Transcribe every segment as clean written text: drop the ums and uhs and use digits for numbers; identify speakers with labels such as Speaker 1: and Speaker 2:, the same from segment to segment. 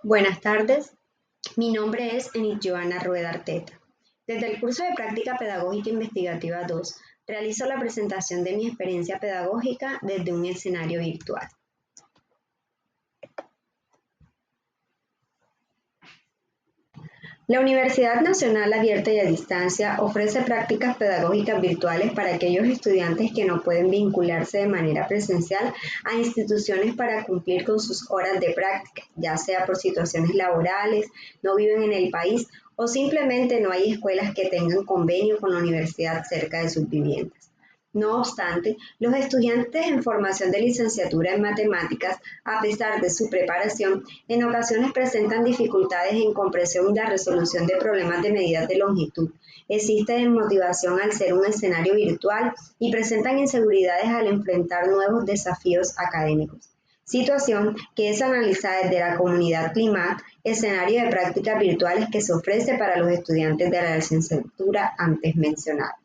Speaker 1: Buenas tardes, mi nombre es Enid Joana Rueda Arteta. Desde el curso de Práctica Pedagógica Investigativa 2, realizo la presentación de mi experiencia pedagógica desde un escenario virtual. La Universidad Nacional Abierta y a Distancia ofrece prácticas pedagógicas virtuales para aquellos estudiantes que no pueden vincularse de manera presencial a instituciones para cumplir con sus horas de práctica, ya sea por situaciones laborales, no viven en el país o simplemente no hay escuelas que tengan convenio con la universidad cerca de sus viviendas. No obstante, los estudiantes en formación de licenciatura en matemáticas, a pesar de su preparación, en ocasiones presentan dificultades en comprensión y la resolución de problemas de medidas de longitud. Existe desmotivación al ser un escenario virtual y presentan inseguridades al enfrentar nuevos desafíos académicos. Situación que es analizada desde la comunidad CLIMAT, escenario de prácticas virtuales que se ofrece para los estudiantes de la licenciatura antes mencionada.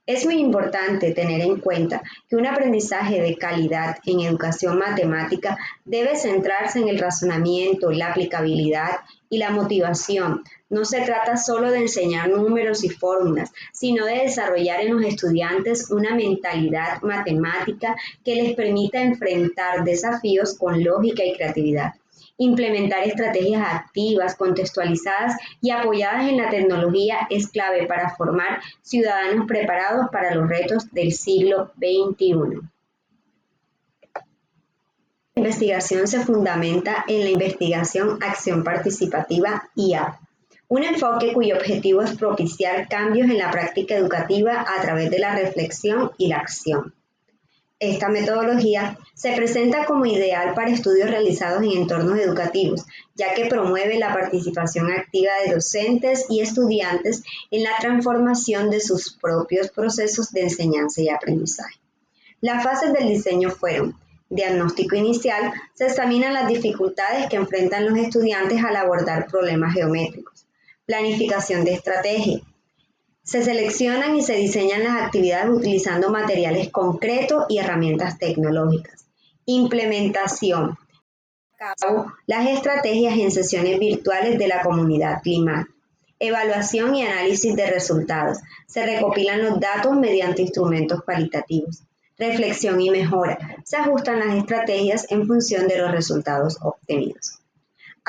Speaker 1: Es muy importante tener en cuenta que un aprendizaje de calidad en educación matemática debe centrarse en el razonamiento, la aplicabilidad y la motivación. No se trata solo de enseñar números y fórmulas, sino de desarrollar en los estudiantes una mentalidad matemática que les permita enfrentar desafíos con lógica y creatividad. Implementar estrategias activas, contextualizadas y apoyadas en la tecnología es clave para formar ciudadanos preparados para los retos del siglo XXI. La investigación se fundamenta en la investigación acción participativa IA, un enfoque cuyo objetivo es propiciar cambios en la práctica educativa a través de la reflexión y la acción. Esta metodología se presenta como ideal para estudios realizados en entornos educativos, ya que promueve la participación activa de docentes y estudiantes en la transformación de sus propios procesos de enseñanza y aprendizaje. Las fases del diseño fueron: diagnóstico inicial, se examinan las dificultades que enfrentan los estudiantes al abordar problemas geométricos. Planificación de estrategia. Se seleccionan y se diseñan las actividades utilizando materiales concretos y herramientas tecnológicas. Implementación. Cabo las estrategias en sesiones virtuales de la comunidad CLIMAT. Evaluación y análisis de resultados. Se recopilan los datos mediante instrumentos cualitativos. Reflexión y mejora. Se ajustan las estrategias en función de los resultados obtenidos.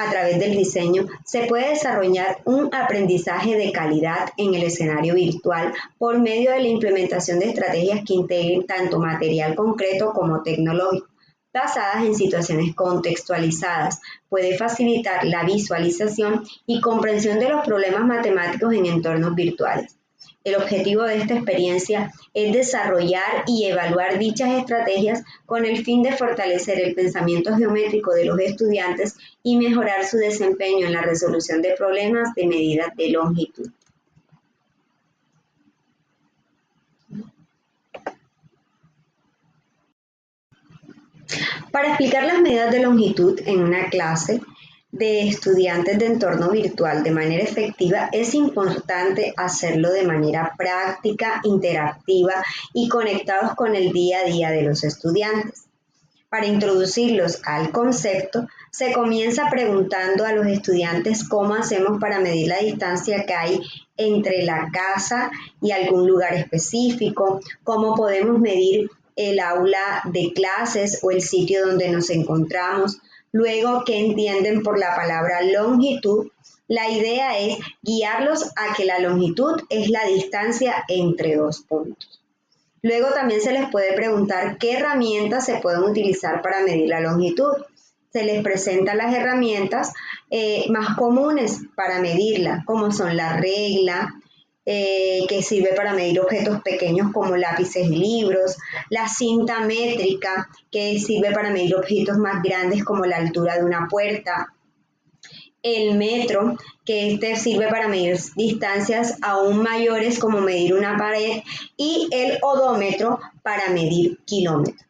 Speaker 1: A través del diseño se puede desarrollar un aprendizaje de calidad en el escenario virtual por medio de la implementación de estrategias que integren tanto material concreto como tecnológico, basadas en situaciones contextualizadas. Puede facilitar la visualización y comprensión de los problemas matemáticos en entornos virtuales. El objetivo de esta experiencia es desarrollar y evaluar dichas estrategias con el fin de fortalecer el pensamiento geométrico de los estudiantes y mejorar su desempeño en la resolución de problemas de medidas de longitud. Para explicar las medidas de longitud en una clase de estudiantes de entorno virtual de manera efectiva, es importante hacerlo de manera práctica, interactiva y conectados con el día a día de los estudiantes. Para introducirlos al concepto, se comienza preguntando a los estudiantes cómo hacemos para medir la distancia que hay entre la casa y algún lugar específico, cómo podemos medir el aula de clases o el sitio donde nos encontramos. Luego, ¿qué entienden por la palabra longitud? La idea es guiarlos a que la longitud es la distancia entre dos puntos. Luego también se les puede preguntar qué herramientas se pueden utilizar para medir la longitud. Se les presentan las herramientas más comunes para medirla, como son la regla, que sirve para medir objetos pequeños como lápices y libros, la cinta métrica, que sirve para medir objetos más grandes como la altura de una puerta, el metro, que sirve para medir distancias aún mayores como medir una pared, y el odómetro para medir kilómetros.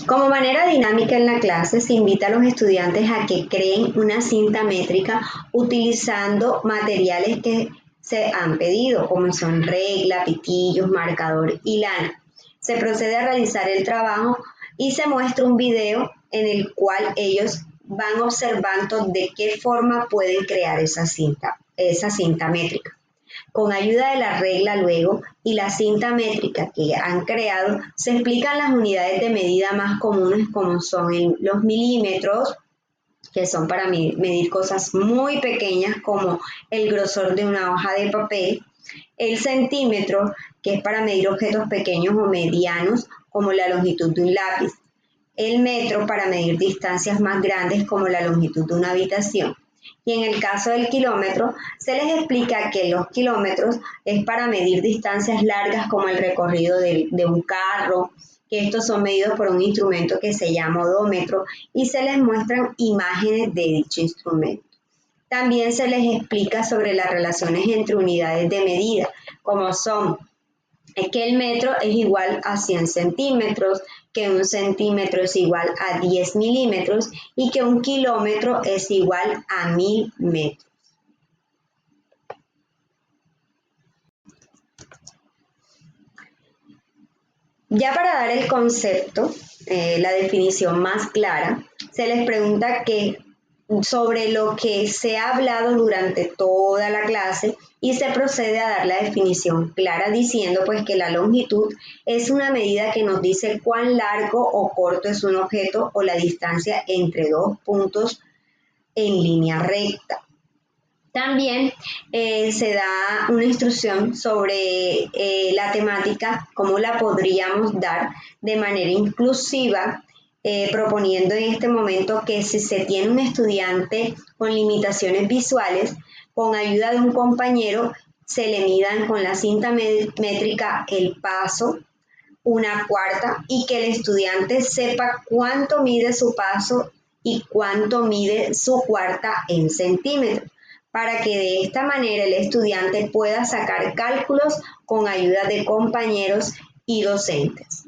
Speaker 1: Como manera dinámica en la clase, se invita a los estudiantes a que creen una cinta métrica utilizando materiales que se han pedido, como son regla, pitillos, marcador y lana. Se procede a realizar el trabajo y se muestra un video en el cual ellos van observando de qué forma pueden crear esa cinta métrica. Con ayuda de la regla luego y la cinta métrica que han creado, se explican las unidades de medida más comunes como son los milímetros, que son para medir cosas muy pequeñas como el grosor de una hoja de papel, el centímetro, que es para medir objetos pequeños o medianos como la longitud de un lápiz, el metro para medir distancias más grandes como la longitud de una habitación. Y en el caso del kilómetro, se les explica que los kilómetros es para medir distancias largas como el recorrido de un carro, que estos son medidos por un instrumento que se llama odómetro y se les muestran imágenes de dicho instrumento. También se les explica sobre las relaciones entre unidades de medida, como son que el metro es igual a 100 centímetros, que un centímetro es igual a 10 milímetros y que un kilómetro es igual a 1000 metros. Ya para dar el concepto, la definición más clara, se les pregunta sobre lo que se ha hablado durante toda la clase y se procede a dar la definición clara diciendo pues que la longitud es una medida que nos dice cuán largo o corto es un objeto o la distancia entre dos puntos en línea recta. También se da una instrucción sobre la temática, cómo la podríamos dar de manera inclusiva, proponiendo en este momento que si se tiene un estudiante con limitaciones visuales, con ayuda de un compañero, se le midan con la cinta métrica el paso, una cuarta, y que el estudiante sepa cuánto mide su paso y cuánto mide su cuarta en centímetros, para que de esta manera el estudiante pueda sacar cálculos con ayuda de compañeros y docentes.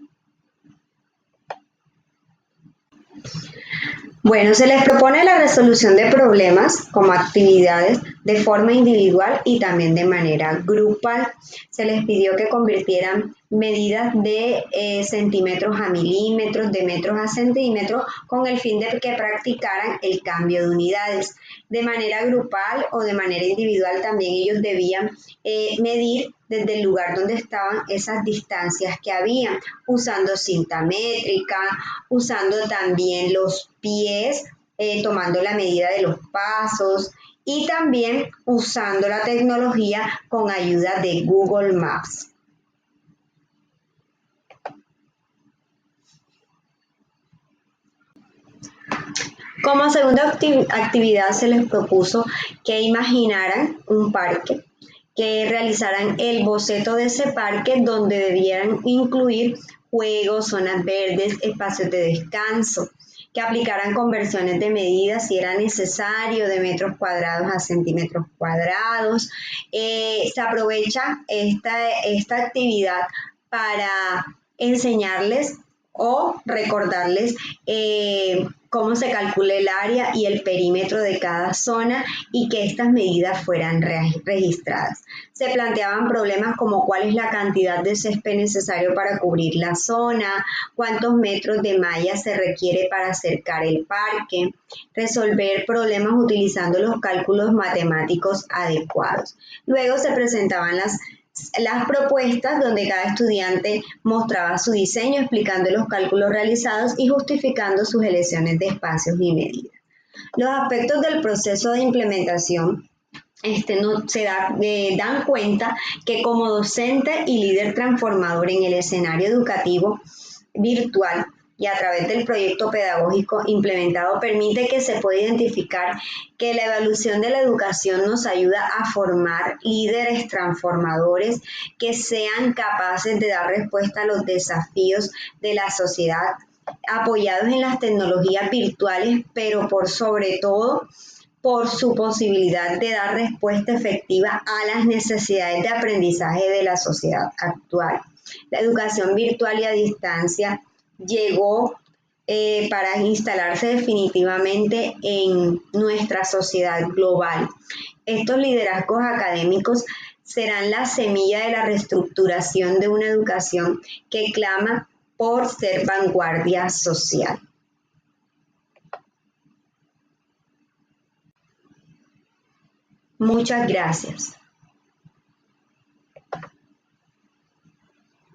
Speaker 1: Bueno, se les propone la resolución de problemas como actividades de forma individual y también de manera grupal. Se les pidió que convirtieran medidas de centímetros a milímetros, de metros a centímetros, con el fin de que practicaran el cambio de unidades. De manera grupal o de manera individual también ellos debían medir desde el lugar donde estaban esas distancias que habían, usando cinta métrica, usando también los pies, tomando la medida de los pasos y también usando la tecnología con ayuda de Google Maps. Como segunda actividad se les propuso que imaginaran un parque, que realizaran el boceto de ese parque donde debieran incluir juegos, zonas verdes, espacios de descanso, que aplicaran conversiones de medidas si era necesario, de metros cuadrados a centímetros cuadrados. Se aprovecha esta actividad para enseñarles o recordarles cómo se calcula el área y el perímetro de cada zona y que estas medidas fueran registradas. Se planteaban problemas como cuál es la cantidad de césped necesario para cubrir la zona, cuántos metros de malla se requiere para acercar el parque, resolver problemas utilizando los cálculos matemáticos adecuados. Luego se presentaban las propuestas donde cada estudiante mostraba su diseño explicando los cálculos realizados y justificando sus elecciones de espacios y medidas. Los aspectos del proceso de implementación dan cuenta que como docente y líder transformador en el escenario educativo virtual y a través del proyecto pedagógico implementado permite que se pueda identificar que la evaluación de la educación nos ayuda a formar líderes transformadores que sean capaces de dar respuesta a los desafíos de la sociedad, apoyados en las tecnologías virtuales, pero por sobre todo por su posibilidad de dar respuesta efectiva a las necesidades de aprendizaje de la sociedad actual. La educación virtual y a distancia llegó para instalarse definitivamente en nuestra sociedad global. Estos liderazgos académicos serán la semilla de la reestructuración de una educación que clama por ser vanguardia social. Muchas gracias.